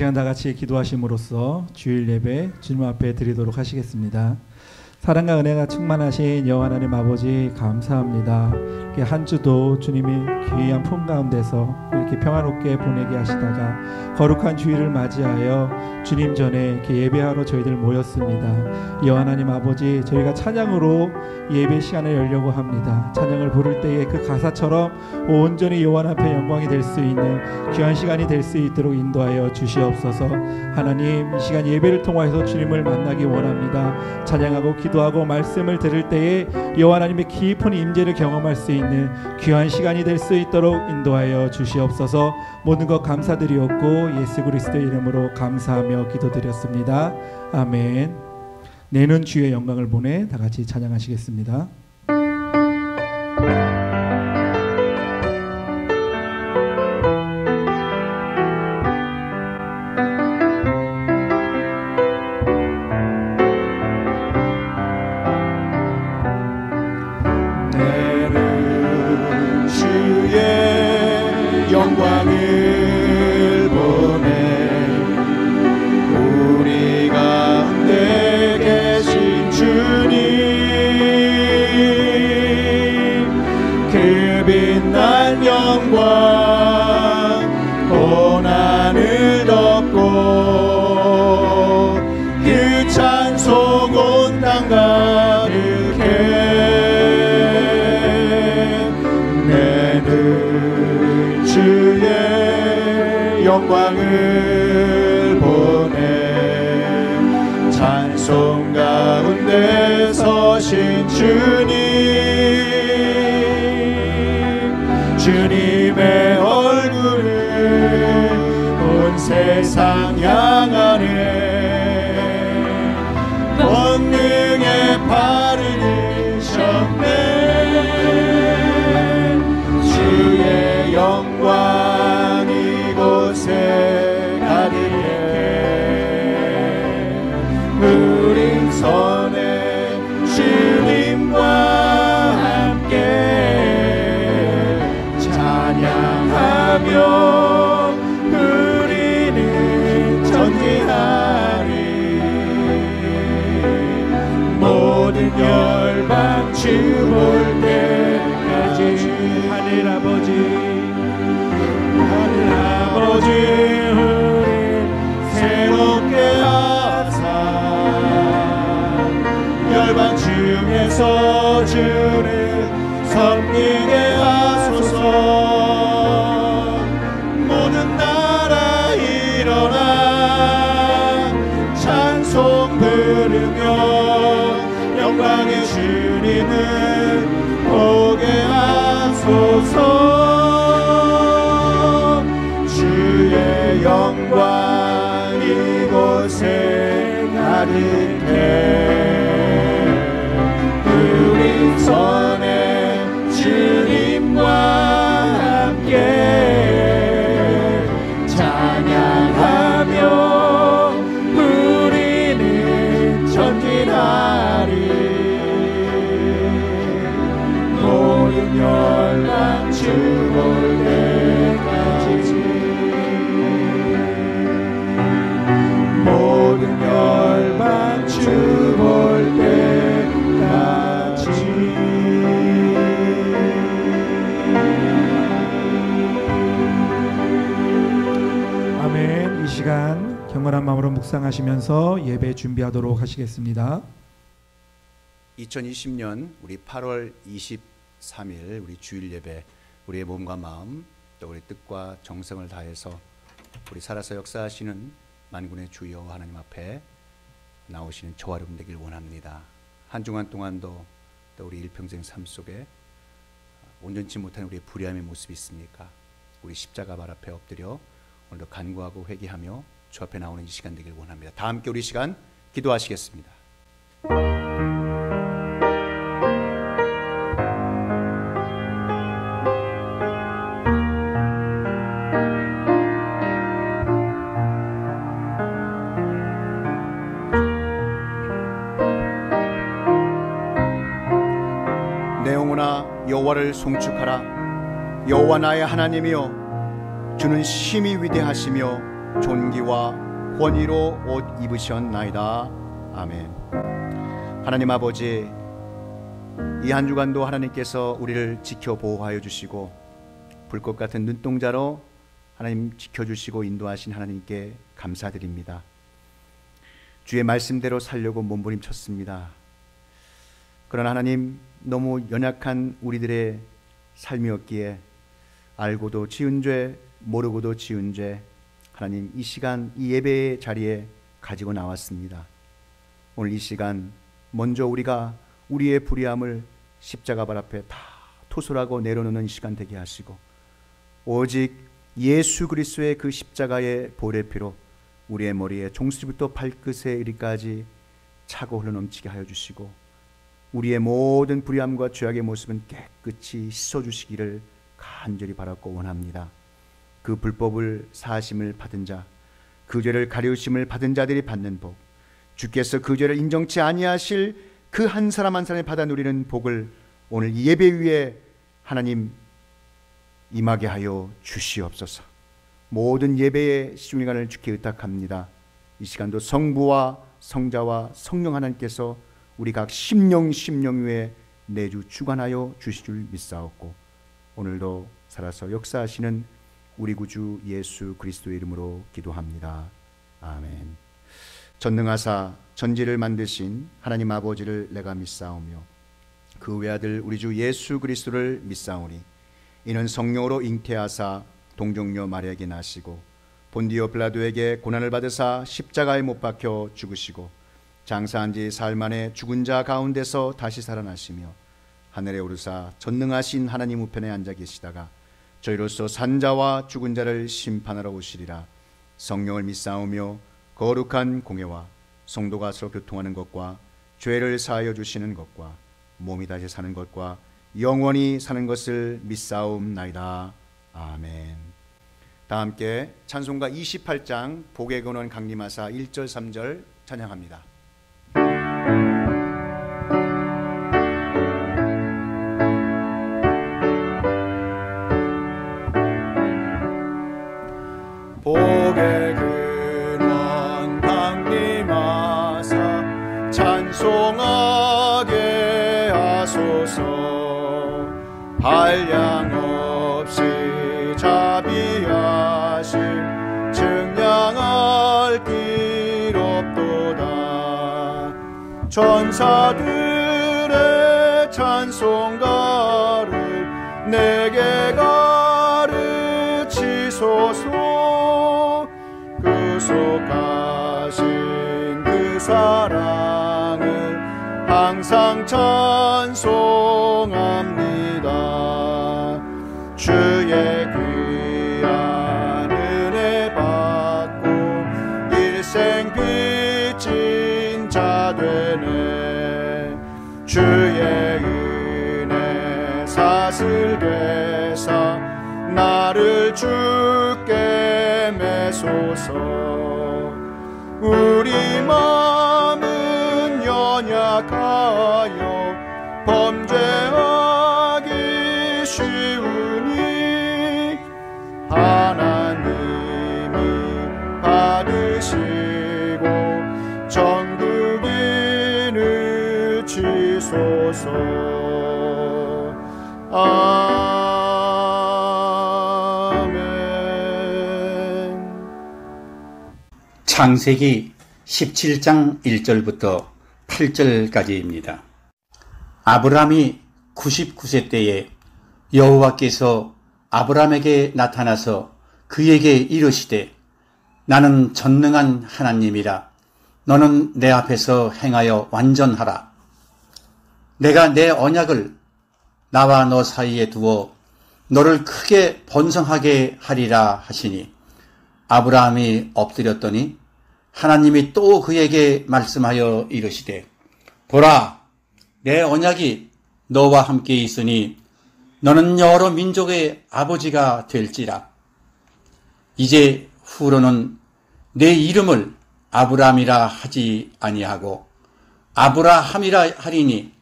시간 다 같이 기도하심으로써 주일 예배 주님 앞에 드리도록 하시겠습니다. 사랑과 은혜가 충만하신 여호와 하나님 아버지 감사합니다. 이렇게 한 주도 주님이 귀한 품 가운데서 이렇게 평화롭게 보내게 하시다가 거룩한 주일을 맞이하여 주님 전에 이렇게 예배하러 저희들 모였습니다. 여호와 하나님 아버지, 저희가 찬양으로 예배 시간을 열려고 합니다. 찬양을 부를 때에 그 가사처럼 온전히 여호와 앞에 영광이 될 수 있는 귀한 시간이 될 수 있도록 인도하여 주시옵소서. 하나님, 이 시간 예배를 통하여서 주님을 만나기 원합니다. 찬양하고 기도하고 말씀을 들을 때에 여호와 하나님의 깊은 임재를 경험할 수 있는 귀한 시간이 될 수 있도록 인도하여 주시옵소서. 모든 것 감사드리옵고 예수 그리스도의 이름으로 감사하며 기도드렸습니다. 아멘. 내는 주의 영광을 보내 다 같이 찬양하시겠습니다. 영광을 보내 우리 가운데 계신 주님, 그 빛난 영광 온 하늘 덮고 그 찬송 온 땅 가득해 내는 주의 영광을 보내 찬송 가운데 서신 주님의 얼굴을 온 세상 향하네 권능의 발을 드셨네 주의 영광 이곳에 가득해 우린 선에 주님과 함께 찬양하며 우리는 전진하리 모든 열방 주 볼 때까지 하늘 아버지 우리 새롭게 하사 열방 중에서 주를 섬기게 하소서 모든 나라 일어나 찬송 부르며 영광의 주님을 보게 하소서 주의 영광 이곳에 가득해 우리 선에 주님과 함께 찬양하며 우리는 전진하리 모든 열방 주 볼 때까지 모든 열방 주 볼 때까지 아멘. 이 시간 경건한 마음으로 묵상하시면서 예배 준비하도록 하시겠습니다. 2020년 우리 8월 23일 우리 주일 예배 우리의 몸과 마음 또 우리 뜻과 정성을 다해서 우리 살아서 역사하시는 만군의 주여 하나님 앞에 나오시는 저와 여러분 되길 원합니다. 한 주간 동안도 또 우리 일평생 삶 속에 온전치 못한 우리의 불의함의 모습이 있습니까? 우리 십자가 발 앞에 엎드려 오늘도 간구하고 회개하며 주 앞에 나오는 이 시간 되길 원합니다. 다 함께 우리 시간 기도하시겠습니다. 내 영혼아 여호와를 송축하라. 여호와 나의 하나님이여 주는 심히 위대하시며 존귀와 권위로 옷 입으셨나이다. 아멘. 하나님 아버지, 이 한 주간도 하나님께서 우리를 지켜 보호하여 주시고 불꽃 같은 눈동자로 하나님 지켜주시고 인도하신 하나님께 감사드립니다. 주의 말씀대로 살려고 몸부림쳤습니다. 그러나 하나님, 너무 연약한 우리들의 삶이었기에 알고도 지은 죄, 모르고도 지은 죄, 하나님 이 시간 이 예배의 자리에 가지고 나왔습니다. 오늘 이 시간 먼저 우리가 우리의 불의함을 십자가 발 앞에 다 토설하고 내려놓는 시간 되게 하시고, 오직 예수 그리스도의 그 십자가의 보혈의 피로 우리의 머리에 종수부터 발끝에 이르기까지 차고 흘러넘치게 하여 주시고, 우리의 모든 불의함과 죄악의 모습은 깨끗이 씻어주시기를 간절히 바랐고 원합니다. 그 불법을 사하심을 받은 자, 그 죄를 가리우심을 받은 자들이 받는 복, 주께서 그 죄를 인정치 아니하실 그 한 사람 한 사람이 받아 누리는 복을 오늘 이 예배 위에 하나님 임하게 하여 주시옵소서. 모든 예배의 시중간을 주께 의탁합니다. 이 시간도 성부와 성자와 성령 하나님께서 우리 각 심령 위에 내주 주관하여 주실 줄 믿사옵고, 오늘도 살아서 역사하시는 우리 구주 예수 그리스도의 이름으로 기도합니다. 아멘. 전능하사 전지를 만드신 하나님 아버지를 내가 믿사오며 그 외아들 우리 주 예수 그리스도를 믿사오니, 이는 성령으로 잉태하사 동정녀 마리아에게 나시고 본디오 빌라도에게 고난을 받으사 십자가에 못 박혀 죽으시고 장사한 지 사흘 만에 죽은 자 가운데서 다시 살아나시며 하늘에 오르사 전능하신 하나님 우편에 앉아 계시다가 저희로서 산 자와 죽은 자를 심판하러 오시리라. 성령을 믿사오며 거룩한 공예와 성도가 서로 교통하는 것과 죄를 사하여 주시는 것과 몸이 다시 사는 것과 영원히 사는 것을 믿사옵나이다. 아멘. 다 함께 찬송가 28장 복의 근원 강림하사 1절 3절 찬양합니다. 복의 근원 강림하사 찬송하게 하소서. 한량 없이 자비하심 증량할 길 없도다. 천사들의 찬송가를 내게 가르치소서. 그 속하신 그 사랑을 항상 찬송합니다. 주의 귀한 은혜 받고 일생 빚진 자 되네. 주의 은혜 사슬 되사 나를 주께 매소서. 우리 마음은 연약하여 범죄하기 쉬우니 하나님이 받으시고 정국인을 치소서. 창세기 17장 1절부터 8절까지입니다. 아브람이 99세 때에 여호와께서 아브람에게 나타나서 그에게 이르시되 나는 전능한 하나님이라. 너는 내 앞에서 행하여 완전하라. 내가 내 언약을 나와 너 사이에 두어 너를 크게 번성하게 하리라 하시니 아브라함이 엎드렸더니 하나님이 또 그에게 말씀하여 이르시되 보라, 내 언약이 너와 함께 있으니 너는 여러 민족의 아버지가 될지라. 이제 후로는 내 이름을 아브라함이라 하지 아니하고 아브라함이라 하리니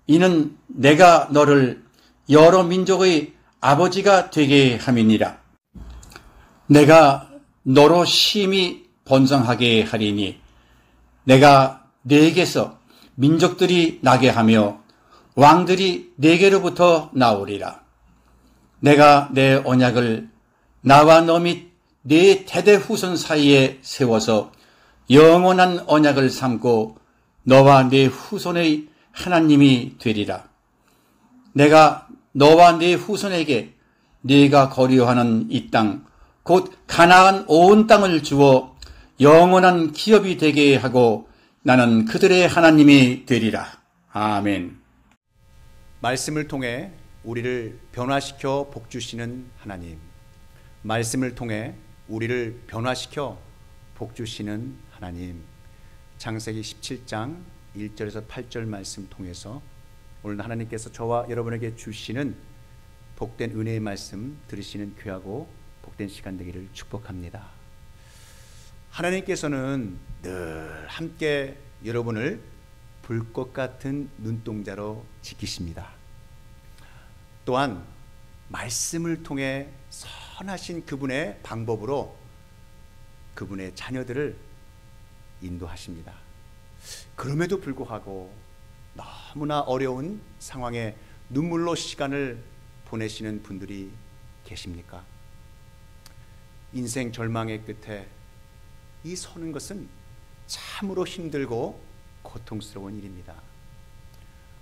이는 내가 너를 여러 민족의 아버지가 되게 함이니라. 내가 너로 심히 번성하게 하리니 내가 네게서 민족들이 나게 하며 왕들이 네게로부터 나오리라. 내가 내 언약을 나와 너 및 네 대대 후손 사이에 세워서 영원한 언약을 삼고 너와 네 후손의 하나님이 되리라. 내가 너와 네 후손에게 네가 거류하는 이 땅, 곧 가나안 온 땅을 주어 영원한 기업이 되게 하고 나는 그들의 하나님이 되리라. 아멘. 말씀을 통해 우리를 변화시켜 복주시는 하나님, 말씀을 통해 우리를 변화시켜 복주시는 하나님, 창세기 17장 1절에서 8절 말씀 통해서 오늘 하나님께서 저와 여러분에게 주시는 복된 은혜의 말씀 들으시는 귀하고 복된 시간 되기를 축복합니다. 하나님께서는 늘 함께 여러분을 불꽃 같은 눈동자로 지키십니다. 또한 말씀을 통해 선하신 그분의 방법으로 그분의 자녀들을 인도하십니다. 그럼에도 불구하고 너무나 어려운 상황에 눈물로 시간을 보내시는 분들이 계십니까? 인생 절망의 끝에 이 서는 것은 참으로 힘들고 고통스러운 일입니다.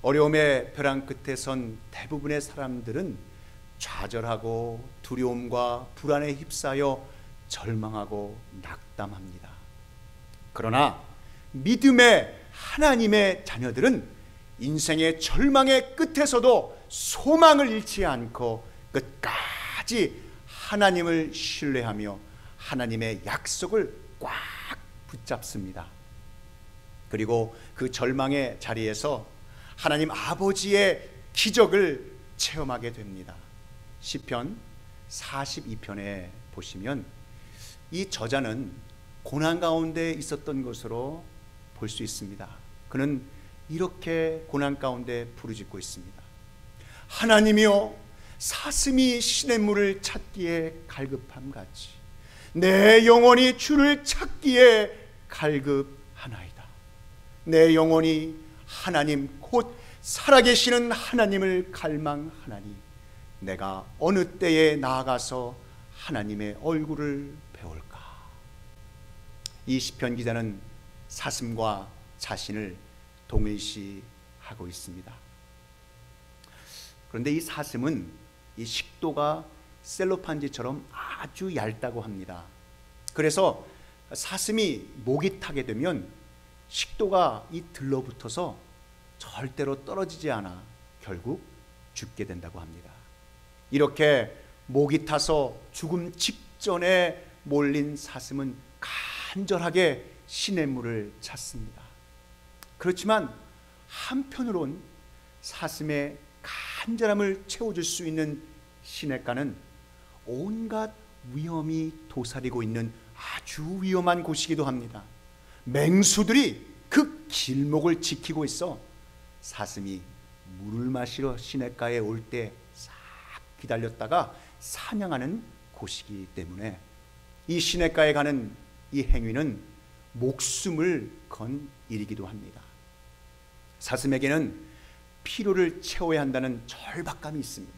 어려움의 벼랑 끝에 선 대부분의 사람들은 좌절하고 두려움과 불안에 휩싸여 절망하고 낙담합니다. 그러나 믿음의 하나님의 자녀들은 인생의 절망의 끝에서도 소망을 잃지 않고 끝까지 하나님을 신뢰하며 하나님의 약속을 꽉 붙잡습니다. 그리고 그 절망의 자리에서 하나님 아버지의 기적을 체험하게 됩니다. 시편 42편에 보시면 이 저자는 고난 가운데 있었던 것으로 볼 수 있습니다. 그는 이렇게 고난 가운데 부르짖고 있습니다. 하나님이여, 사슴이 시냇물을 찾기에 갈급함 같이 내 영혼이 주를 찾기에 갈급하나이다. 내 영혼이 하나님 곧 살아계시는 하나님을 갈망하나니 내가 어느 때에 나아가서 하나님의 얼굴을 배울까. 이 시편 기자는 사슴과 자신을 동일시하고 있습니다. 그런데 이 사슴은 이 식도가 셀로판지처럼 아주 얇다고 합니다. 그래서 사슴이 목이 타게 되면 식도가 이 들러붙어서 절대로 떨어지지 않아 결국 죽게 된다고 합니다. 이렇게 목이 타서 죽음 직전에 몰린 사슴은 간절하게 시냇물을 찾습니다. 그렇지만 한편으론 사슴의 간절함을 채워줄 수 있는 시냇가는 온갖 위험이 도사리고 있는 아주 위험한 곳이기도 합니다. 맹수들이 그 길목을 지키고 있어 사슴이 물을 마시러 시냇가에 올 때 싹 기다렸다가 사냥하는 곳이기 때문에 이 시냇가에 가는 이 행위는 목숨을 건 일이기도 합니다. 사슴에게는 피로를 채워야 한다는 절박감이 있습니다.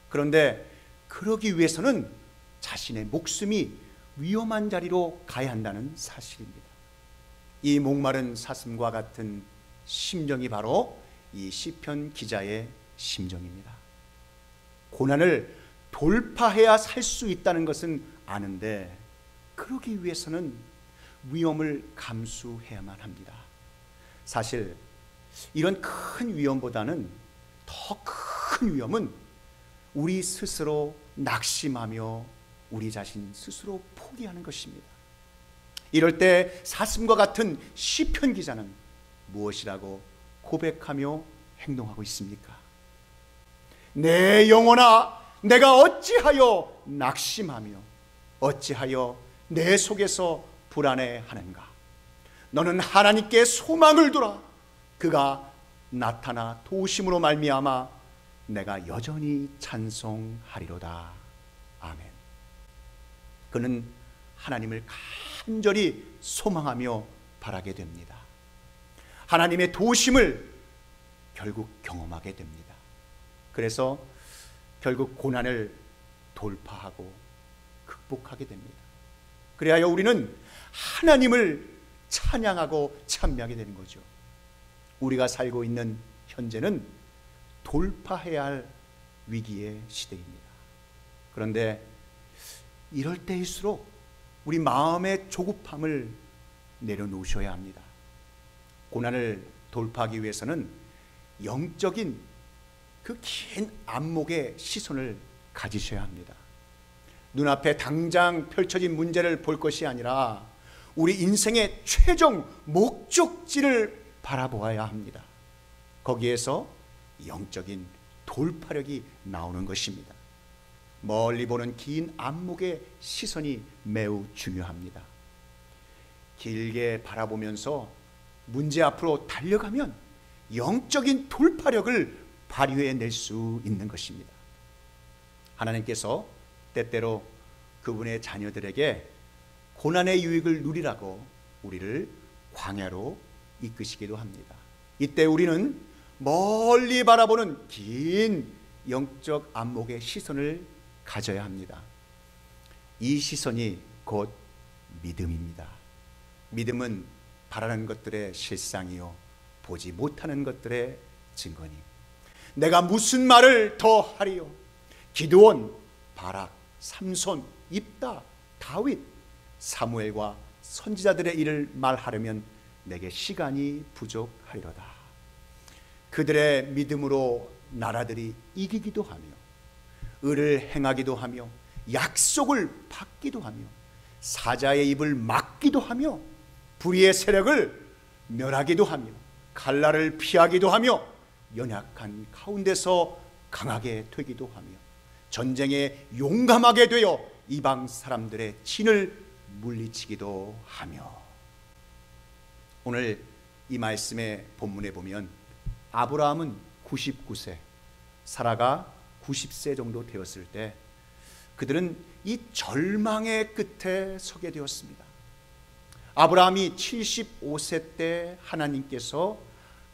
그런데 그러기 위해서는 자신의 목숨이 위험한 자리로 가야 한다는 사실입니다. 이 목마른 사슴과 같은 심정이 바로 이 시편 기자의 심정입니다. 고난을 돌파해야 살 수 있다는 것은 아는데 그러기 위해서는 위험을 감수해야만 합니다. 사실 이런 큰 위험보다는 더 큰 위험은 우리 스스로 낙심하며 우리 자신 스스로 포기하는 것입니다. 이럴 때 사슴과 같은 시편 기자는 무엇이라고 고백하며 행동하고 있습니까? 내 영혼아, 내가 어찌하여 낙심하며 어찌하여 내 속에서 불안해하는가? 너는 하나님께 소망을 두라. 그가 나타나 도우심으로 말미암아 내가 여전히 찬송하리로다. 아멘. 그는 하나님을 간절히 소망하며 바라게 됩니다. 하나님의 도우심을 결국 경험하게 됩니다. 그래서 결국 고난을 돌파하고 극복하게 됩니다. 그래야 우리는 하나님을 찬양하고 찬미하게 되는 거죠. 우리가 살고 있는 현재는 돌파해야 할 위기의 시대입니다. 그런데 이럴 때일수록 우리 마음의 조급함을 내려놓으셔야 합니다. 고난을 돌파하기 위해서는 영적인 그 긴 안목의 시선을 가지셔야 합니다. 눈앞에 당장 펼쳐진 문제를 볼 것이 아니라 우리 인생의 최종 목적지를 바라보아야 합니다. 거기에서 영적인 돌파력이 나오는 것입니다. 멀리 보는 긴 안목의 시선이 매우 중요합니다. 길게 바라보면서 문제 앞으로 달려가면 영적인 돌파력을 발휘해낼 수 있는 것입니다. 하나님께서 때때로 그분의 자녀들에게 고난의 유익을 누리라고 우리를 광야로 이끄시기도 합니다. 이때 우리는 멀리 바라보는 긴 영적 안목의 시선을 가져야 합니다. 이 시선이 곧 믿음입니다. 믿음은 바라는 것들의 실상이요 보지 못하는 것들의 증거니 내가 무슨 말을 더 하리요? 기드온, 바락, 삼손, 입다, 다윗, 사무엘과 선지자들의 일을 말하려면 내게 시간이 부족하리로다. 그들의 믿음으로 나라들이 이기기도 하며 의를 행하기도 하며 약속을 받기도 하며 사자의 입을 막기도 하며 불의의 세력을 멸하기도 하며 칼날을 피하기도 하며 연약한 가운데서 강하게 되기도 하며 전쟁에 용감하게 되어 이방 사람들의 진을 물리치기도 하며. 오늘 이 말씀의 본문에 보면 아브라함은 99세, 사라가 90세 정도 되었을 때 그들은 이 절망의 끝에 서게 되었습니다. 아브라함이 75세 때 하나님께서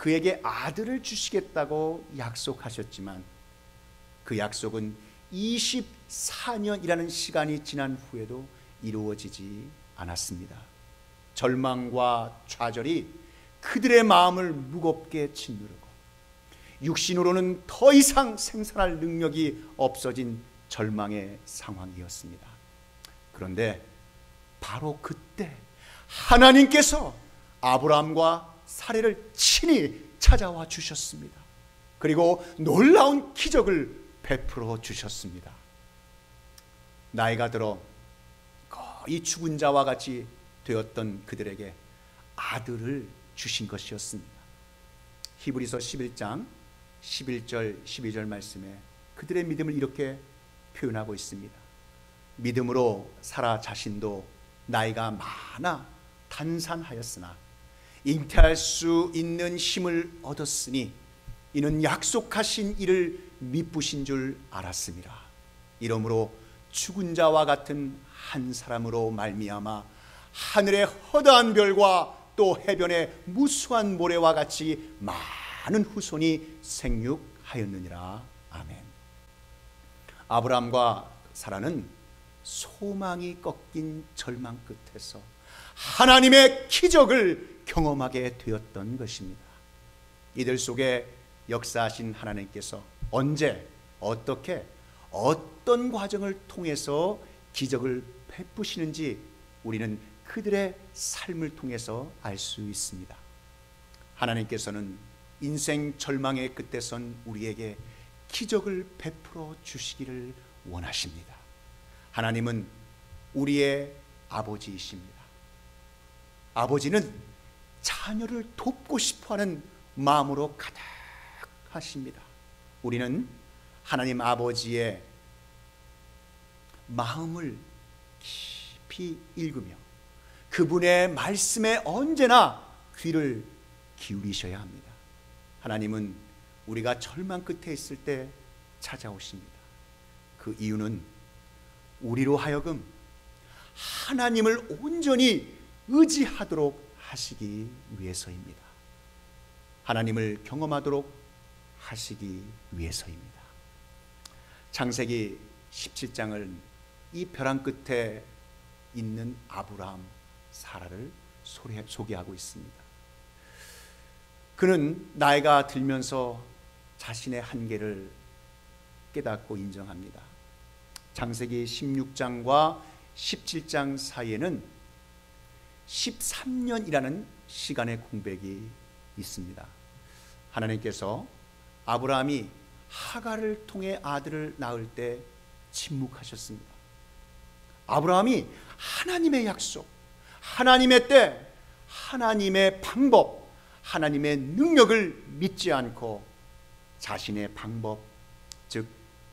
그에게 아들을 주시겠다고 약속하셨지만 그 약속은 24년이라는 시간이 지난 후에도 이루어지지 않았습니다. 절망과 좌절이 그들의 마음을 무겁게 짓누르고 육신으로는 더 이상 생산할 능력이 없어진 절망의 상황이었습니다. 그런데 바로 그때 하나님께서 아브라함과 사례를 친히 찾아와 주셨습니다. 그리고 놀라운 기적을 베풀어 주셨습니다. 나이가 들어 거의 죽은 자와 같이 되었던 그들에게 아들을 주신 것이었습니다. 히브리서 11장 11절 12절 말씀에 그들의 믿음을 이렇게 표현하고 있습니다. 믿음으로 사라 자신도 나이가 많아 단산하였으나 잉태할 수 있는 힘을 얻었으니 이는 약속하신 이를 미쁘신 줄 알았습니다. 이러므로 죽은 자와 같은 한 사람으로 말미암아 하늘의 허다한 별과 또 해변의 무수한 모래와 같이 많은 후손이 생육하였느니라. 아멘. 아브라함과 사라는 소망이 꺾인 절망 끝에서 하나님의 기적을 경험하게 되었던 것입니다. 이들 속에 역사하신 하나님께서 언제 어떻게 어떤 과정을 통해서 기적을 베푸시는지 우리는 그들의 삶을 통해서 알 수 있습니다. 하나님께서는 인생 절망의 끝에 선 우리에게 기적을 베풀어 주시기를 원하십니다. 하나님은 우리의 아버지이십니다. 아버지는 자녀를 돕고 싶어하는 마음으로 가득하십니다. 우리는 하나님 아버지의 마음을 깊이 읽으며 그분의 말씀에 언제나 귀를 기울이셔야 합니다. 하나님은 우리가 절망 끝에 있을 때 찾아오십니다. 그 이유는 우리로 하여금 하나님을 온전히 의지하도록 하시기 위해서입니다. 하나님을 경험하도록 하시기 위해서입니다. 창세기 17장을 이 벼랑 끝에 있는 아브라함, 사라를 소개하고 있습니다. 그는 나이가 들면서 자신의 한계를 깨닫고 인정합니다. 창세기 16장과 17장 사이에는 13년이라는 시간의 공백이 있습니다. 하나님께서 아브라함이 하갈을 통해 아들을 낳을 때 침묵하셨습니다. 아브라함이 하나님의 약속, 하나님의 때, 하나님의 방법, 하나님의 능력을 믿지 않고 자신의 방법, 즉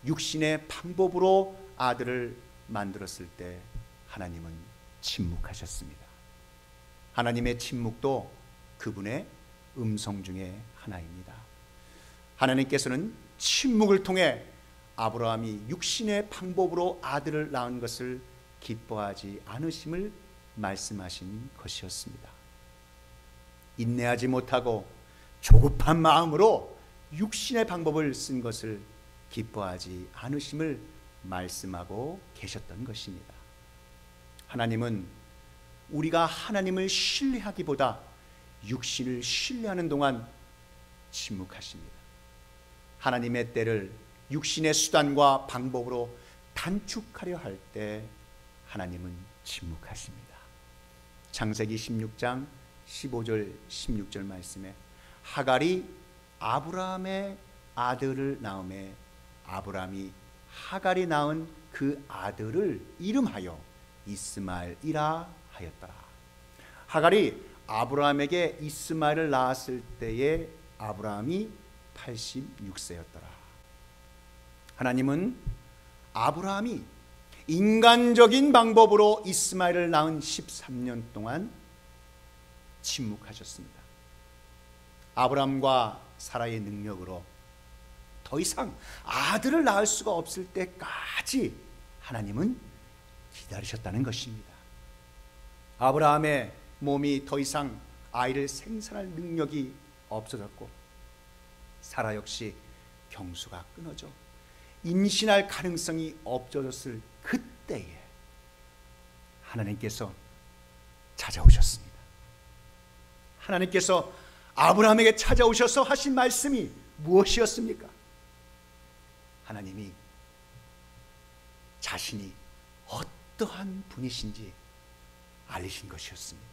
육신의 방법으로 아들을 만들었을 때 하나님은 침묵하셨습니다. 하나님의 침묵도 그분의 음성 중에 하나입니다. 하나님께서는 침묵을 통해 아브라함이 육신의 방법으로 아들을 낳은 것을 기뻐하지 않으심을 말씀하신 것이었습니다. 인내하지 못하고 조급한 마음으로 육신의 방법을 쓴 것을 기뻐하지 않으심을 말씀하고 계셨던 것입니다. 하나님은 우리가 하나님을 신뢰하기보다 육신을 신뢰하는 동안 침묵하십니다. 하나님의 때를 육신의 수단과 방법으로 단축하려 할 때 하나님은 침묵하십니다. 창세기 16장 15절 16절 말씀에 하갈이 아브라함의 아들을 낳음에 아브라함이 하갈이 낳은 그 아들을 이름하여 이스마엘이라 하였더라. 하갈이 아브라함에게 이스마엘을 낳았을 때에 아브라함이 86세였더라. 하나님은 아브라함이 인간적인 방법으로 이스마엘을 낳은 13년 동안 침묵하셨습니다. 아브라함과 사라의 능력으로 더 이상 아들을 낳을 수가 없을 때까지 하나님은 기다리셨다는 것입니다. 아브라함의 몸이 더 이상 아이를 생산할 능력이 없어졌고 사라 역시 경수가 끊어져 임신할 가능성이 없어졌을 그때에 하나님께서 찾아오셨습니다. 하나님께서 아브라함에게 찾아오셔서 하신 말씀이 무엇이었습니까? 하나님이 자신이 어떠한 분이신지 알리신 것이었습니다.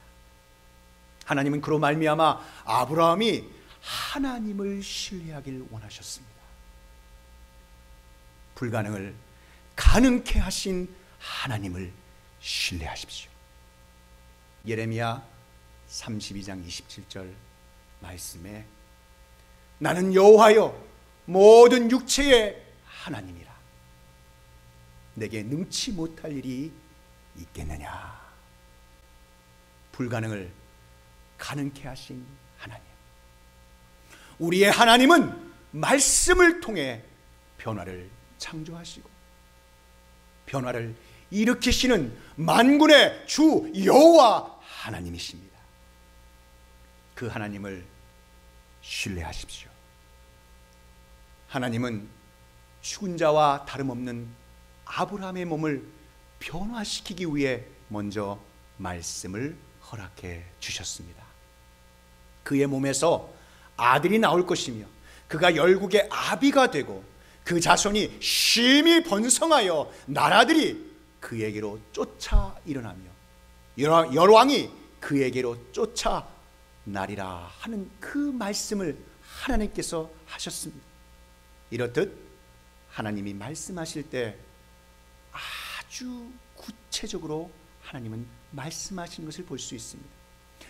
하나님은 그로 말미암아 아브라함이 하나님을 신뢰하길 원하셨습니다. 불가능을 가능케 하신 하나님을 신뢰하십시오. 예레미야 32장 27절 말씀에 나는 여호와여 모든 육체의 하나님이라 내게 능치 못할 일이 있겠느냐. 불가능을 가능케 하신 하나님, 우리의 하나님은 말씀을 통해 변화를 창조하시고 변화를 일으키시는 만군의 주 여호와 하나님이십니다. 그 하나님을 신뢰하십시오. 하나님은 죽은 자와 다름없는 아브라함의 몸을 변화시키기 위해 먼저 말씀을 허락해 주셨습니다. 그의 몸에서 아들이 나올 것이며 그가 열국의 아비가 되고 그 자손이 심히 번성하여 나라들이 그에게로 쫓아 일어나며 열왕이 그에게로 쫓아 나리라 하는 그 말씀을 하나님께서 하셨습니다. 이렇듯 하나님이 말씀하실 때 아주 구체적으로 하나님은 말씀하시는 것을 볼 수 있습니다.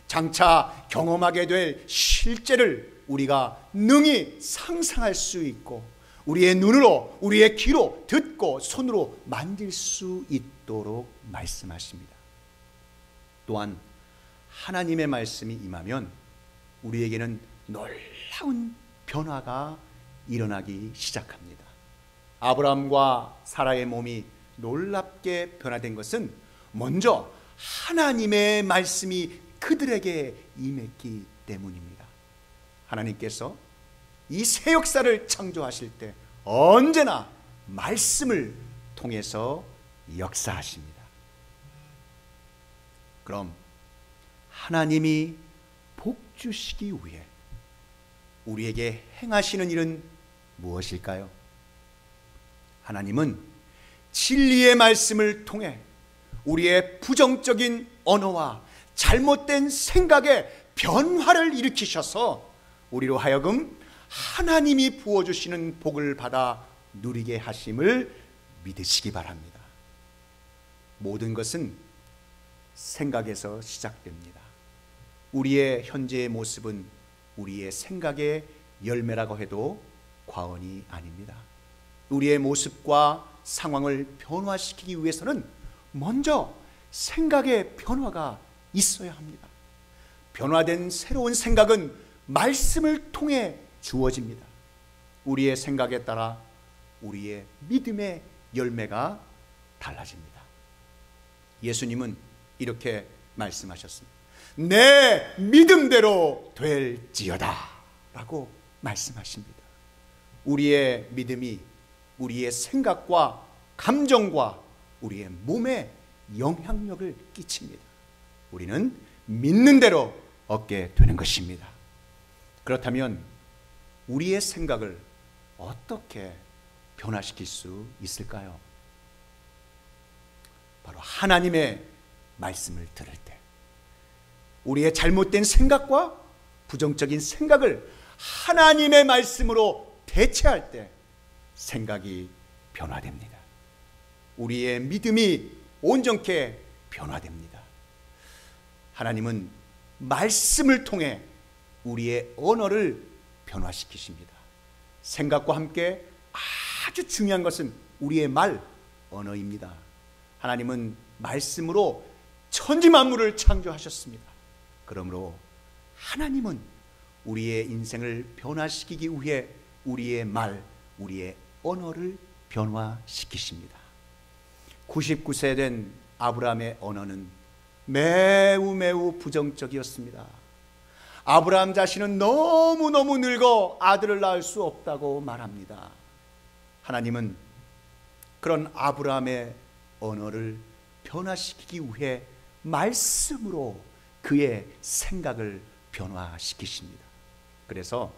장차 경험하게 될 실제를 우리가 능히 상상할 수 있고 우리의 눈으로 우리의 귀로 듣고 손으로 만질 수 있도록 말씀하십니다. 또한 하나님의 말씀이 임하면 우리에게는 놀라운 변화가 일어나기 시작합니다. 아브라함과 사라의 몸이 놀랍게 변화된 것은 먼저 하나님의 말씀이 그들에게 임했기 때문입니다. 하나님께서 이 새 역사를 창조하실 때 언제나 말씀을 통해서 역사하십니다. 그럼 하나님이 복 주시기 위해 우리에게 행하시는 일은 무엇일까요? 하나님은 진리의 말씀을 통해 우리의 부정적인 언어와 잘못된 생각에 변화를 일으키셔서 우리로 하여금 하나님이 부어주시는 복을 받아 누리게 하심을 믿으시기 바랍니다. 모든 것은 생각에서 시작됩니다. 우리의 현재의 모습은 우리의 생각의 열매라고 해도 과언이 아닙니다. 우리의 모습과 상황을 변화시키기 위해서는 먼저 생각의 변화가 있어야 합니다. 변화된 새로운 생각은 말씀을 통해 주어집니다. 우리의 생각에 따라 우리의 믿음의 열매가 달라집니다. 예수님은 이렇게 말씀하셨습니다. 내 믿음대로 될지어다 라고 말씀하십니다. 우리의 믿음이 우리의 생각과 감정과 우리의 몸에 영향력을 끼칩니다. 우리는 믿는 대로 얻게 되는 것입니다. 그렇다면 우리의 생각을 어떻게 변화시킬 수 있을까요? 바로 하나님의 말씀을 들을 때 우리의 잘못된 생각과 부정적인 생각을 하나님의 말씀으로 대체할 때 생각이 변화됩니다. 우리의 믿음이 온전케 변화됩니다. 하나님은 말씀을 통해 우리의 언어를 변화시키십니다. 생각과 함께 아주 중요한 것은 우리의 말, 언어입니다. 하나님은 말씀으로 천지 만물을 창조하셨습니다. 그러므로 하나님은 우리의 인생을 변화시키기 위해 우리의 말, 우리의 언어를 변화시키십니다. 99세 된 아브라함의 언어는 매우 부정적이었습니다. 아브라함 자신은 너무너무 늙어 아들을 낳을 수 없다고 말합니다. 하나님은 그런 아브라함의 언어를 변화시키기 위해 말씀으로 그의 생각을 변화시키십니다. 그래서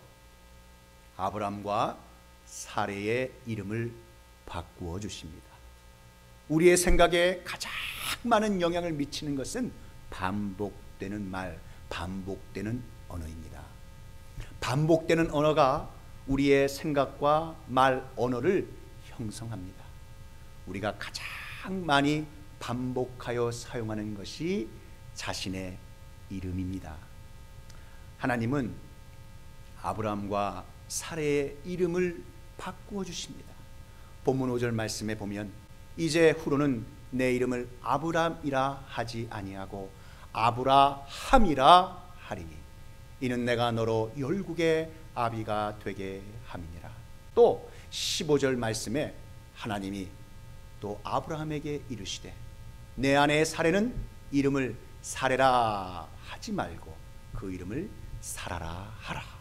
아브라함과 사레의 이름을 바꾸어 주십니다. 우리의 생각에 가장 많은 영향을 미치는 것은 반복되는 말, 반복되는 언어입니다. 반복되는 언어가 우리의 생각과 말, 언어를 형성합니다. 우리가 가장 많이 반복하여 사용하는 것이 자신의 이름입니다. 하나님은 아브라함과 사레의 이름을 바꾸어 주십니다. 본문 5절 말씀에 보면 이제 후로는 내 이름을 아브람이라 하지 아니하고 아브라함이라 하리니 이는 내가 너로 열국의 아비가 되게 함이니라. 또 15절 말씀에 하나님이 또 아브라함에게 이르시되 내 아내 사레는 이름을 사레라 하지 말고 그 이름을 사라라 하라.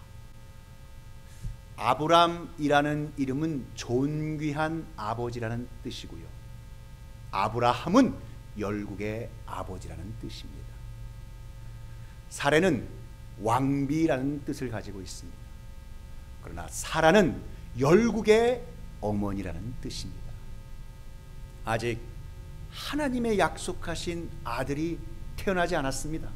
아브람이라는 이름은 존귀한 아버지라는 뜻이고요, 아브라함은 열국의 아버지라는 뜻입니다. 사레는 왕비라는 뜻을 가지고 있습니다. 그러나 사라는 열국의 어머니라는 뜻입니다. 아직 하나님의 약속하신 아들이 태어나지 않았습니다.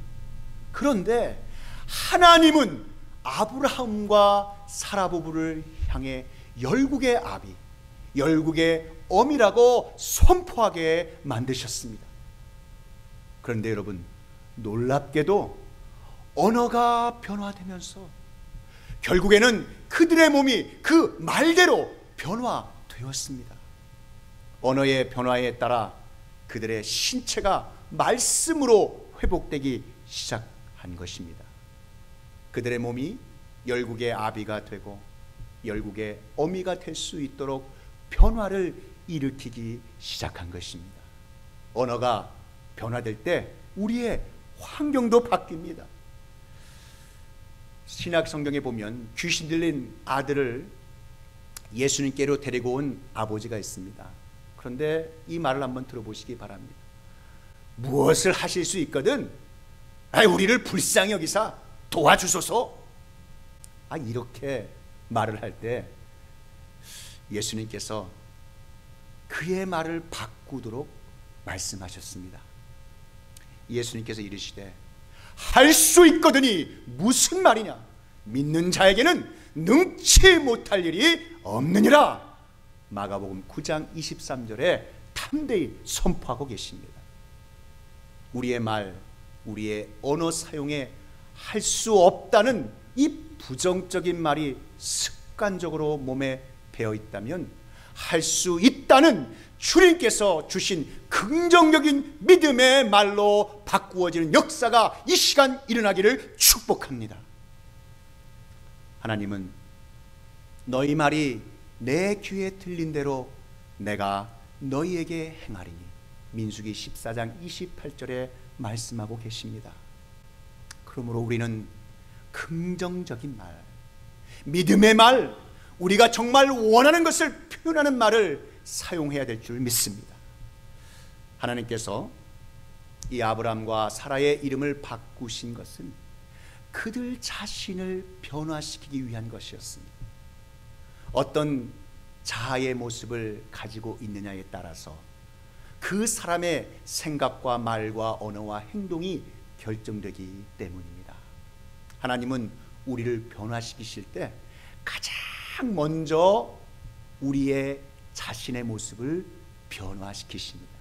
그런데 하나님은 아브라함과 사라 부부를 향해 열국의 아비, 열국의 어미라고 선포하게 만드셨습니다. 그런데 여러분, 놀랍게도 언어가 변화되면서 결국에는 그들의 몸이 그 말대로 변화되었습니다. 언어의 변화에 따라 그들의 신체가 말씀으로 회복되기 시작한 것입니다. 그들의 몸이 열국의 아비가 되고 열국의 어미가 될 수 있도록 변화를 일으키기 시작한 것입니다. 언어가 변화될 때 우리의 환경도 바뀝니다. 신약 성경에 보면 귀신 들린 아들을 예수님께로 데리고 온 아버지가 있습니다. 그런데 이 말을 한번 들어보시기 바랍니다. 무엇을 하실 수 있거든 우리를 불쌍히 여기사 도와주소서. 이렇게 말을 할 때 예수님께서 그의 말을 바꾸도록 말씀하셨습니다. 예수님께서 이르시되 할 수 있거든이 무슨 말이냐, 믿는 자에게는 능치 못할 일이 없느니라. 마가복음 9장 23절에 담대히 선포하고 계십니다. 우리의 말, 우리의 언어 사용에 할 수 없다는 이 부정적인 말이 습관적으로 몸에 배어 있다면 할 수 있다는 주님께서 주신 긍정적인 믿음의 말로 바꾸어지는 역사가 이 시간 일어나기를 축복합니다. 하나님은 너희 말이 내 귀에 들린 대로 내가 너희에게 행하리니 민수기 14장 28절에 말씀하고 계십니다. 그러므로 우리는 긍정적인 말, 믿음의 말, 우리가 정말 원하는 것을 표현하는 말을 사용해야 될 줄 믿습니다. 하나님께서 이 아브라함과 사라의 이름을 바꾸신 것은 그들 자신을 변화시키기 위한 것이었습니다. 어떤 자아의 모습을 가지고 있느냐에 따라서 그 사람의 생각과 말과 언어와 행동이 결정되기 때문입니다. 하나님은 우리를 변화시키실 때 가장 먼저 우리의 자신의 모습을 변화시키십니다.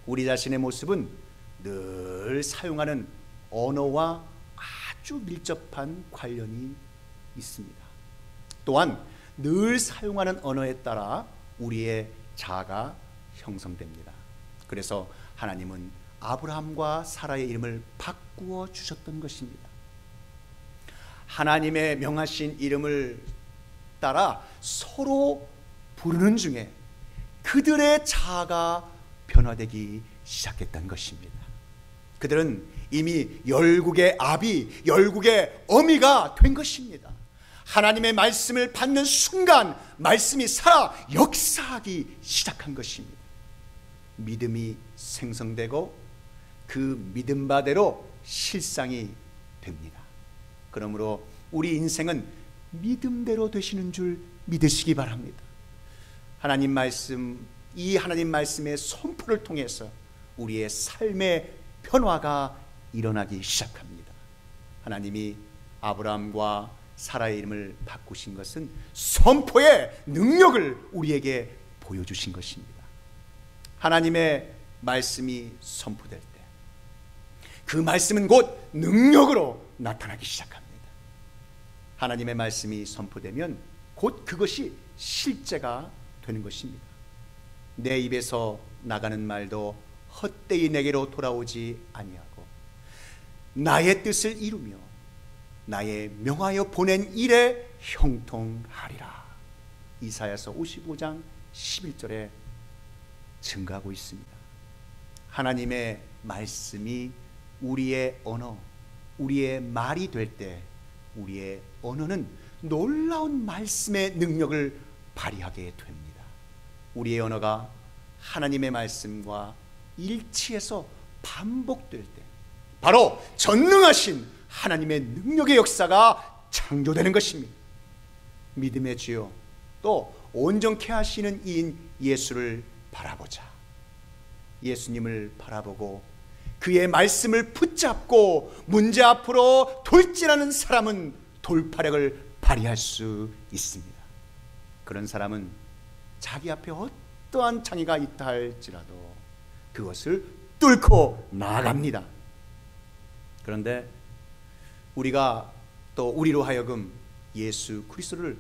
우리 자신의 모습은 늘 사용하는 언어와 아주 밀접한 관련이 있습니다. 또한 늘 사용하는 언어에 따라 우리의 자아가 형성됩니다. 그래서 하나님은 아브라함과 사라의 이름을 바꾸어 주셨던 것입니다. 하나님의 명하신 이름을 따라 서로 부르는 중에 그들의 자아가 변화되기 시작했던 것입니다. 그들은 이미 열국의 아비, 열국의 어미가 된 것입니다. 하나님의 말씀을 받는 순간 말씀이 살아 역사하기 시작한 것입니다. 믿음이 생성되고 그 믿음 바대로 실상이 됩니다. 그러므로 우리 인생은 믿음대로 되시는 줄 믿으시기 바랍니다. 하나님 말씀, 이 하나님 말씀의 선포를 통해서 우리의 삶의 변화가 일어나기 시작합니다. 하나님이 아브라함과 사라의 이름을 바꾸신 것은 선포의 능력을 우리에게 보여주신 것입니다. 하나님의 말씀이 선포될 때 그 말씀은 곧 능력으로 나타나기 시작합니다. 하나님의 말씀이 선포되면 곧 그것이 실제가 되는 것입니다. 내 입에서 나가는 말도 헛되이 내게로 돌아오지 아니하고 나의 뜻을 이루며 나의 명하여 보낸 일에 형통하리라. 이사야서 55장 11절에 증가하고 있습니다. 하나님의 말씀이 우리의 언어, 우리의 말이 될 때 우리의 언어는 놀라운 말씀의 능력을 발휘하게 됩니다. 우리의 언어가 하나님의 말씀과 일치해서 반복될 때 바로 전능하신 하나님의 능력의 역사가 창조되는 것입니다. 믿음의 주요 또 온전케 하시는 이인 예수를 바라보자. 예수님을 바라보고 그의 말씀을 붙잡고 문제 앞으로 돌진하는 사람은 돌파력을 발휘할 수 있습니다. 그런 사람은 자기 앞에 어떠한 장애가 있다 할지라도 그것을 뚫고 나아갑니다. 그런데 우리가 또 우리로 하여금 예수 그리스도를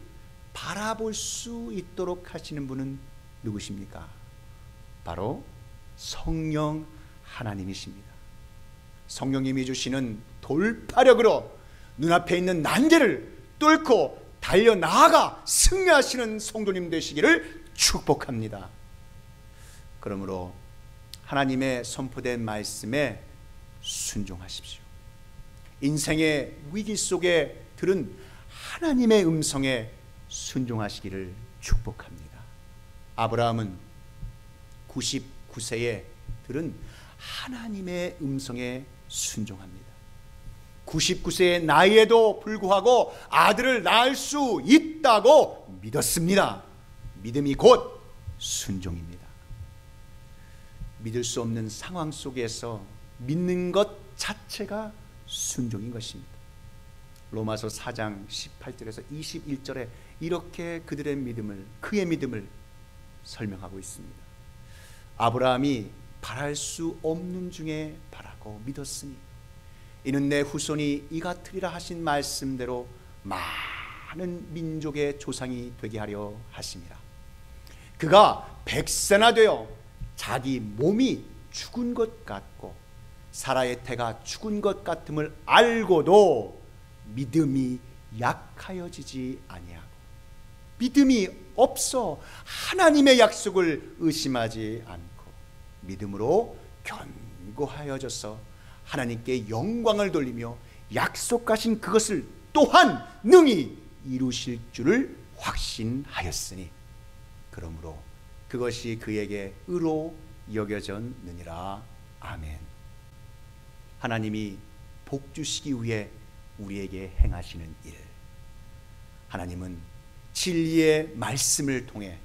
바라볼 수 있도록 하시는 분은 누구십니까? 바로 성령 하나님이십니다. 성령님이 주시는 돌파력으로 눈앞에 있는 난제를 뚫고 달려나아가 승리하시는 성도님 되시기를 축복합니다. 그러므로 하나님의 선포된 말씀에 순종하십시오. 인생의 위기 속에 들은 하나님의 음성에 순종하시기를 축복합니다. 아브라함은 99세에 들은 하나님의 음성에 순종합니다. 99세의 나이에도 불구하고 아들을 낳을 수 있다고 믿었습니다. 믿음이 곧 순종입니다. 믿을 수 없는 상황 속에서 믿는 것 자체가 순종인 것입니다. 로마서 4장 18절에서 21절에 이렇게 그들의 믿음을, 그의 믿음을 설명하고 있습니다. 아브라함이 바랄 수 없는 중에 바라고 믿었으니 이는 내 후손이 이 같으리라 하신 말씀대로 많은 민족의 조상이 되게 하려 하심이라. 그가 100세나 되어 자기 몸이 죽은 것 같고 사라의 태가 죽은 것 같음을 알고도 믿음이 약하여지지 아니하고 믿음이 없어 하나님의 약속을 의심하지 않고 믿음으로 견고하여져서 하나님께 영광을 돌리며 약속하신 그것을 또한 능히 이루실 줄을 확신하였으니 그러므로 그것이 그에게 의로 여겨졌느니라. 아멘. 하나님이 복 주시기 위해 우리에게 행하시는 일, 하나님은 진리의 말씀을 통해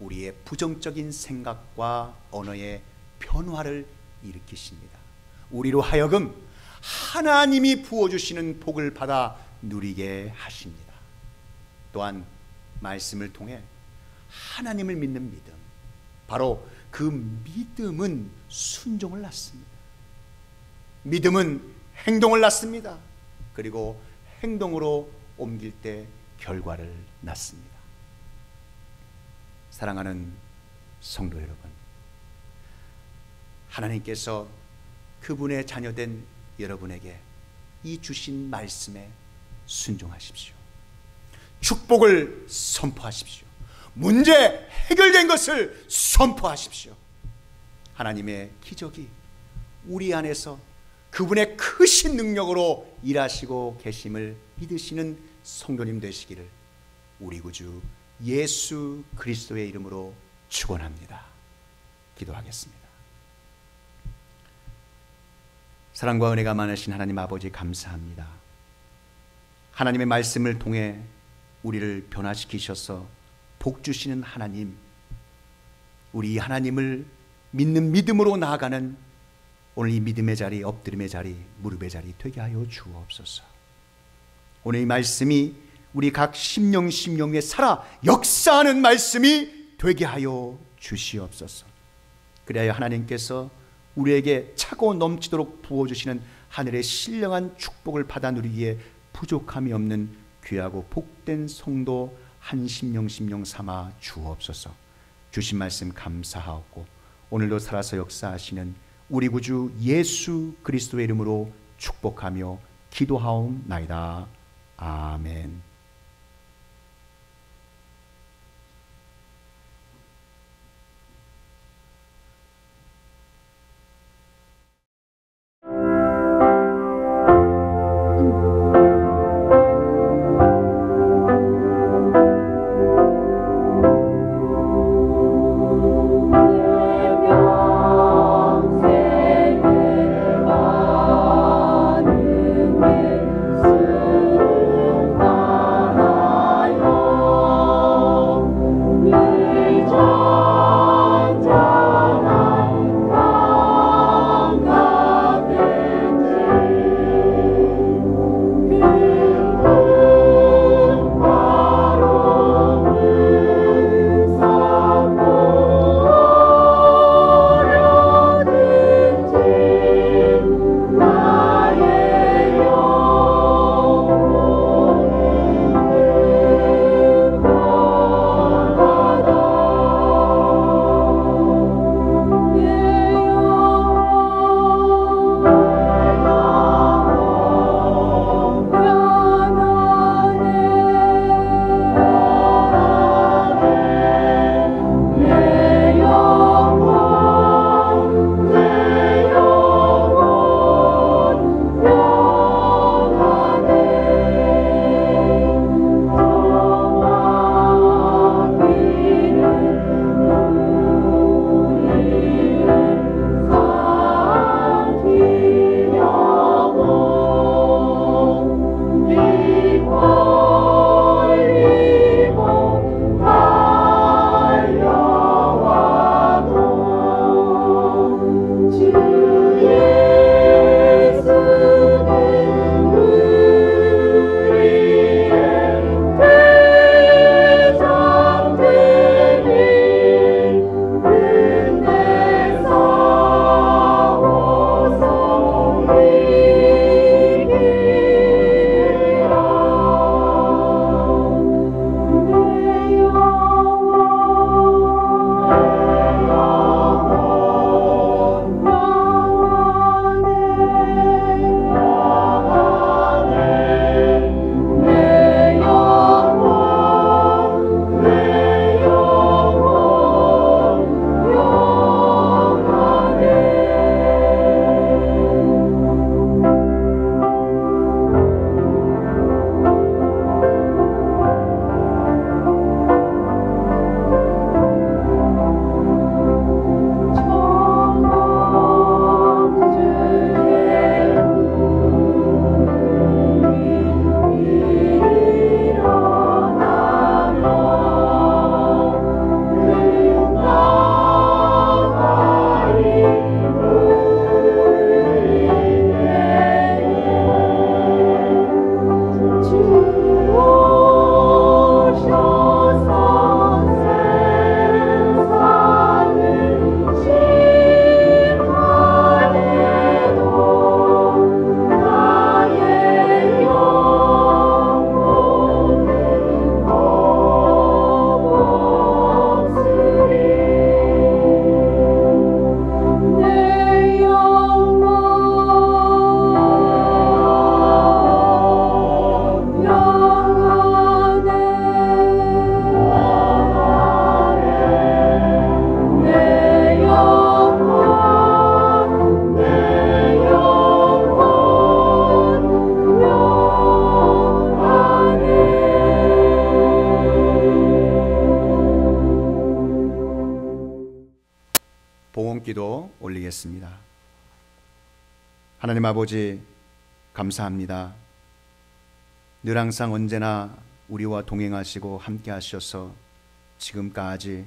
우리의 부정적인 생각과 언어의 변화를 일으키십니다. 우리로 하여금 하나님이 부어주시는 복을 받아 누리게 하십니다. 또한 말씀을 통해 하나님을 믿는 믿음, 바로 그 믿음은 순종을 낳습니다. 믿음은 행동을 낳습니다. 그리고 행동으로 옮길 때 결과를 낳습니다. 사랑하는 성도 여러분, 하나님께서 그분의 자녀된 여러분에게 이 주신 말씀에 순종하십시오. 축복을 선포하십시오. 문제 해결된 것을 선포하십시오. 하나님의 기적이 우리 안에서 그분의 크신 능력으로 일하시고 계심을 믿으시는 성도님 되시기를 우리 구주 예수 그리스도의 이름으로 축원합니다. 기도하겠습니다. 사랑과 은혜가 많으신 하나님 아버지 감사합니다. 하나님의 말씀을 통해 우리를 변화시키셔서 복 주시는 하나님, 우리 하나님을 믿는 믿음으로 나아가는 오늘 이 믿음의 자리, 엎드림의 자리, 무릎의 자리 되게 하여 주옵소서. 오늘 이 말씀이 우리 각 심령에 살아 역사하는 말씀이 되게 하여 주시옵소서. 그래야 하나님께서 우리에게 차고 넘치도록 부어주시는 하늘의 신령한 축복을 받아 누리기에 부족함이 없는 귀하고 복된 성도 한 심령 삼아 주옵소서. 주신 말씀 감사하옵고 오늘도 살아서 역사하시는 우리 구주 예수 그리스도의 이름으로 축복하며 기도하옵나이다. 아멘. 아 기도 올리겠습니다. 하나님 아버지, 감사합니다. 늘 항상 언제나 우리와 동행하시고 함께 하셔서 지금까지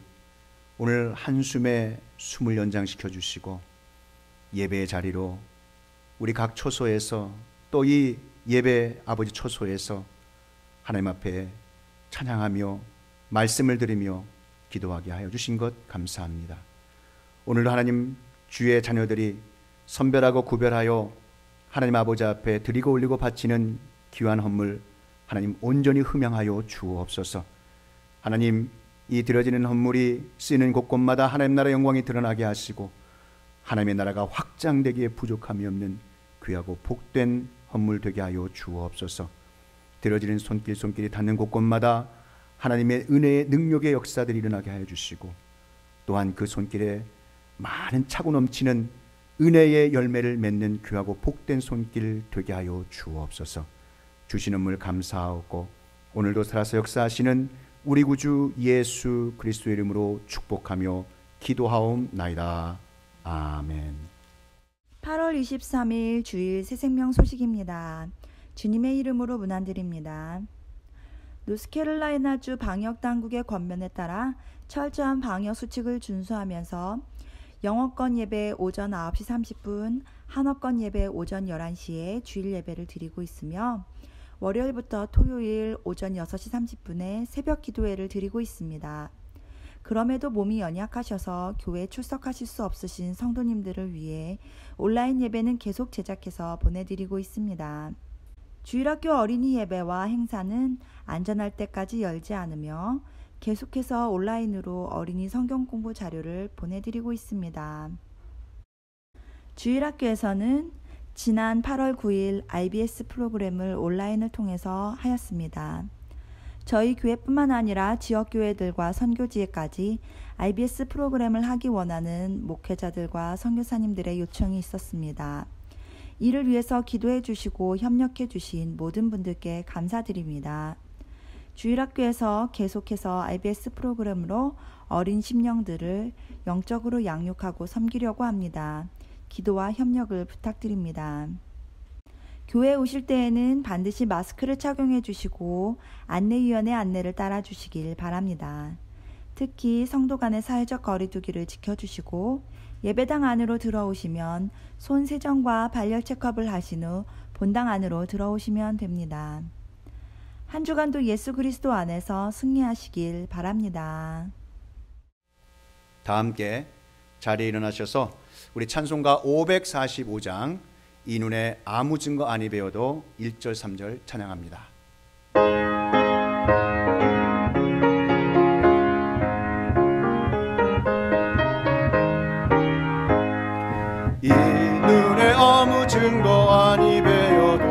오늘 한숨에 숨을 연장시켜 주시고 예배의 자리로 우리 각 초소에서 또 이 예배 아버지 초소에서 하나님 앞에 찬양하며 말씀을 드리며 기도하게 하여 주신 것 감사합니다. 오늘도 하나님 주의 자녀들이 선별하고 구별하여 하나님 아버지 앞에 드리고 올리고 바치는 귀한 헌물 하나님 온전히 흠양하여 주옵소서. 하나님 이 드려지는 헌물이 쓰이는 곳곳마다 하나님 나라 영광이 드러나게 하시고 하나님의 나라가 확장되기에 부족함이 없는 귀하고 복된 헌물 되게 하여 주옵소서. 드려지는 손길이 닿는 곳곳마다 하나님의 은혜의 능력의 역사들이 일어나게 하여 주시고 또한 그 손길에 많은 차고 넘치는 은혜의 열매를 맺는 귀하고 복된 손길 되게 하여 주옵소서. 주시는 물 감사하고 오늘도 살아서 역사하시는 우리 구주 예수 그리스도의 이름으로 축복하며 기도하옵나이다. 아멘. 8월 23일 주일 새생명 소식입니다. 주님의 이름으로 문안드립니다. 노스캐롤라이나주 방역당국의 권면에 따라 철저한 방역수칙을 준수하면서 영어권 예배 오전 9시 30분, 한어권 예배 오전 11시에 주일 예배를 드리고 있으며 월요일부터 토요일 오전 6시 30분에 새벽 기도회를 드리고 있습니다. 그럼에도 몸이 연약하셔서 교회에 출석하실 수 없으신 성도님들을 위해 온라인 예배는 계속 제작해서 보내드리고 있습니다. 주일학교 어린이 예배와 행사는 안전할 때까지 열지 않으며 계속해서 온라인으로 어린이 성경 공부 자료를 보내드리고 있습니다. 주일학교에서는 지난 8월 9일 IBS 프로그램을 온라인을 통해서 하였습니다. 저희 교회뿐만 아니라 지역교회들과 선교지에까지 IBS 프로그램을 하기 원하는 목회자들과 선교사님들의 요청이 있었습니다. 이를 위해서 기도해 주시고 협력해 주신 모든 분들께 감사드립니다. 주일학교에서 계속해서 IBS 프로그램으로 어린 심령들을 영적으로 양육하고 섬기려고 합니다. 기도와 협력을 부탁드립니다. 교회에 오실 때에는 반드시 마스크를 착용해 주시고 안내위원의 안내를 따라 주시길 바랍니다. 특히 성도 간의 사회적 거리두기를 지켜주시고 예배당 안으로 들어오시면 손 세정과 발열 체크업을 하신 후 본당 안으로 들어오시면 됩니다. 한 주간도 예수 그리스도 안에서 승리하시길 바랍니다. 다 함께 자리에 일어나셔서 우리 찬송가 545장 이 눈에 아무 증거 아니 배워도 1절 3절 찬양합니다. 이 눈에 아무 증거 아니 배워도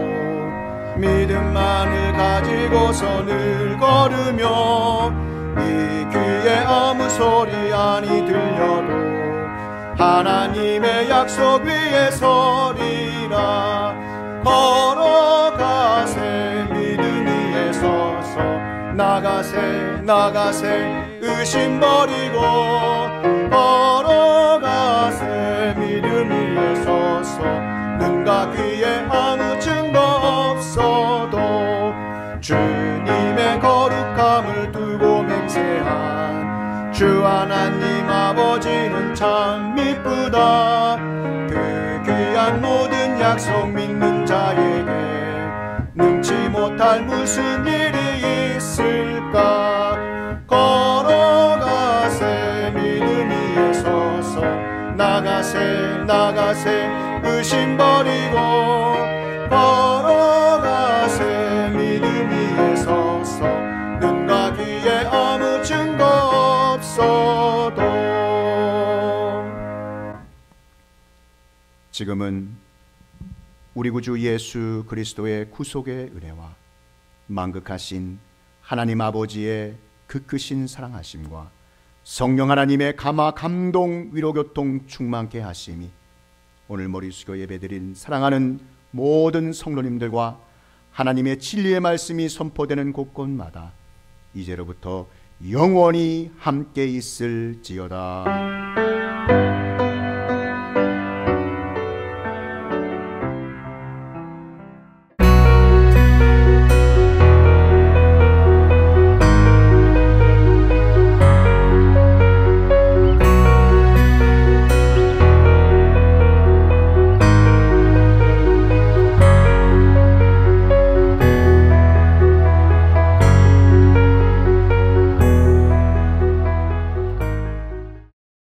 믿음만을 가지고서 늘 걸으며 이 귀에 아무 소리 아니 들려도 하나님의 약속 위에 서리라. 걸어가세 믿음 위에 서서 나가세 의심 버리고 걸어가세 믿음 위에 서서 눈과 귀에 아무 증거 없어도 주님의 거룩함을 두고 맹세한 주 하나님 아버지는 참 미쁘다. 그 귀한 모든 약속 믿는 자에게 능치 못할 무슨 일이 있을까. 걸어가세 믿음 위에 서서 나가세 의심 버리고 걸어가세 믿음 위에 서서 눈과 귀에 아무 증거 없어도. 지금은 우리 구주 예수 그리스도의 구속의 은혜와 만극하신 하나님 아버지의 그 크신 사랑하심과 성령 하나님의 감화 감동 위로 교통 충만케 하심이 오늘 머리 숙여 예배드린 사랑하는 모든 성도님들과 하나님의 진리의 말씀이 선포되는 곳곳마다 이제로부터 영원히 함께 있을지어다.